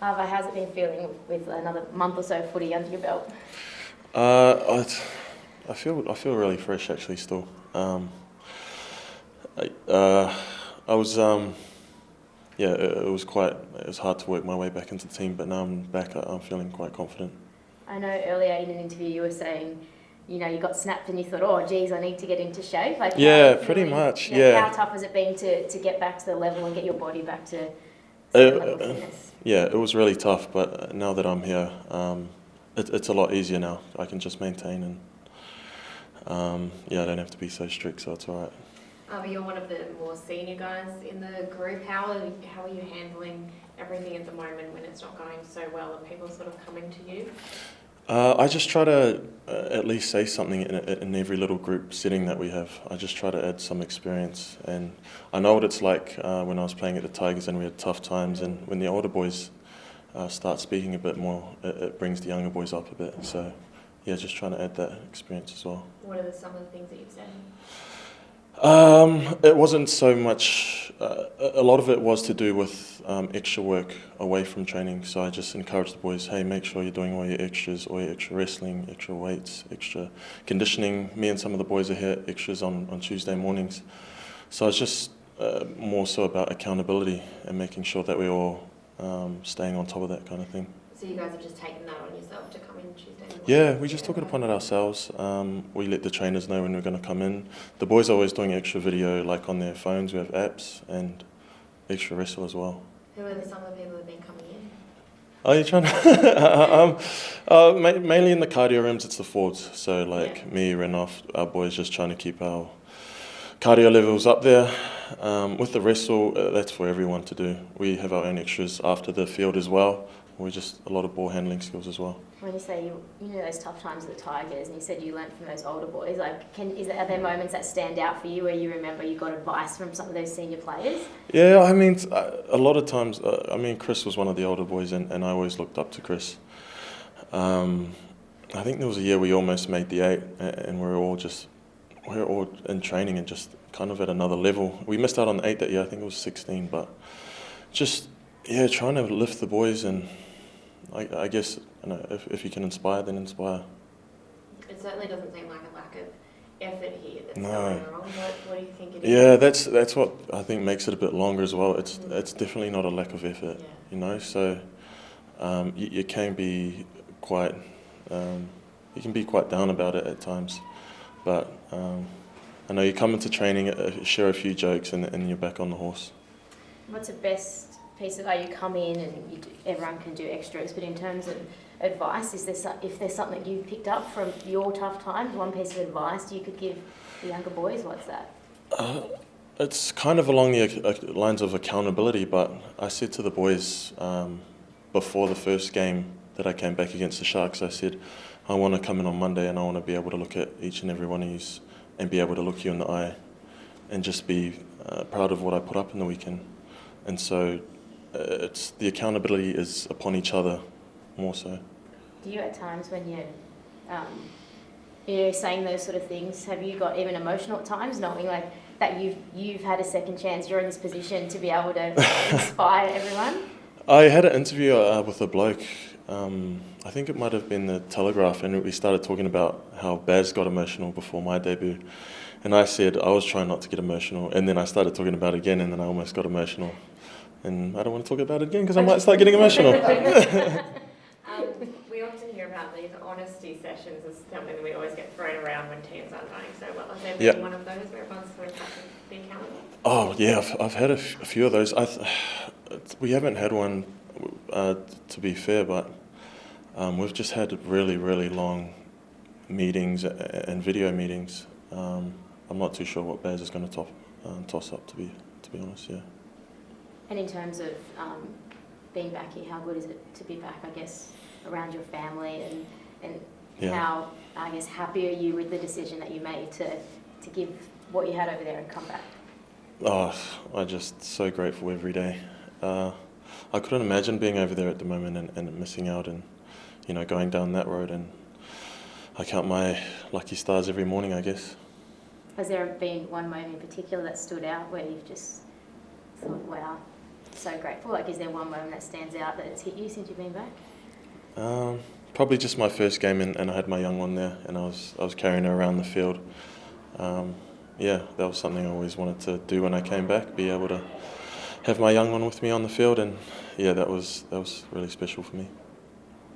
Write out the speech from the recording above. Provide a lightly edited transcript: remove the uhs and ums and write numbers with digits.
Ava, how's it been feeling with another month or so of footy under your belt? I feel really fresh actually still. I was yeah, it was hard to work my way back into the team, but now I'm back. I'm feeling quite confident. I know earlier in an interview you were saying, you got snapped and you thought, oh, geez, I need to get into shape. Like, Yeah, pretty much. How tough has it been to get back to the level and get your body back to certain level of fitness? Yeah, it was really tough, but now that I'm here, it's a lot easier now. I can just maintain and I don't have to be so strict, so it's all right. You're one of the more senior guys in the group. How are you handling everything at the moment when it's not going so well? Are people sort of coming to you? I just try to at least say something in every little group setting that we have. I just try to add some experience, and I know what it's like when I was playing at the Tigers and we had tough times, and when the older boys start speaking a bit more, it brings the younger boys up a bit. So yeah, just trying to add that experience as well. What are some of the things that you've said? It wasn't so much, a lot of it was to do with extra work away from training. So I just encouraged the boys, hey, make sure you're doing all your extras, all your extra wrestling, extra weights, extra conditioning. Me and some of the boys are here extras on Tuesday mornings. So it's just more so about accountability and making sure that we're all staying on top of that kind of thing. So you guys have just taken that on yourself to come in Tuesday morning? Yeah, we just took it upon it ourselves. We let the trainers know when we're going to come in. The boys are always doing extra video, like on their phones. We have apps and extra wrestle as well. Who are some of the people that have been coming in? Are you trying to? Mainly in the cardio rooms, it's the forwards. So me, Renoff, our boys just trying to keep our cardio levels up there. With the wrestle, that's for everyone to do. We have our own extras after the field as well. We're just a lot of ball handling skills as well. When you say you know those tough times at the Tigers, and you said you learnt from those older boys, are there moments that stand out for you where you remember you got advice from some of those senior players? Yeah, I mean, a lot of times, Chris was one of the older boys, and I always looked up to Chris. I think there was a year we almost made the 8, and we were all in training and just kind of at another level. We missed out on the 8 that year. I think it was 16, but just trying to lift the boys, and I guess if you can inspire, then inspire. It certainly doesn't seem like a lack of effort here that's No. going wrong. What do you think it is? Yeah, that's what I think makes it a bit longer as well. It's definitely not a lack of effort, So you can be quite down about it at times, but I know you come into training, share a few jokes, and you're back on the horse. What's the best piece of, you come in and everyone can do extras, but in terms of advice, if there's something you picked up from your tough times, one piece of advice you could give the younger boys, what's that? It's kind of along the lines of accountability, but I said to the boys before the first game that I came back against the Sharks, I said, I want to come in on Monday and I want to be able to look at each and every one of you and be able to look you in the eye and just be proud of what I put up in the weekend. And so it's the accountability is upon each other more so. Do you at times when you're saying those sort of things, have you got even emotional at times, knowing that you've had a second chance, you're in this position to be able to inspire everyone? I had an interview with a bloke, I think it might have been the Telegraph, and we started talking about how Baz got emotional before my debut. And I said I was trying not to get emotional, and then I started talking about it again, and then I almost got emotional. And I don't want to talk about it again because I might start getting emotional. We often hear about these honesty sessions as something that we always get thrown around when teams aren't going so well. Has there been one of those where everyone's sort of had to be accountable? Oh yeah, I've had a few of those. We haven't had one, to be fair, but we've just had really, really long meetings and video meetings. I'm not too sure what Baz is going to toss up, to be honest. Yeah. And in terms of being back here, how good is it to be back, I guess, around your family, and how, I guess, happy are you with the decision that you made to give what you had over there and come back? Oh, I'm just so grateful every day. I couldn't imagine being over there at the moment and missing out and, going down that road, and I count my lucky stars every morning, I guess. Has there been one moment in particular that stood out where you've just thought, wow? so grateful? Like, is there one moment that stands out that it's hit you since you've been back? Probably just my first game, and I had my young one there, and I was carrying her around the field. Yeah, that was something I always wanted to do when I came back, be able to have my young one with me on the field, and yeah, that was really special for me.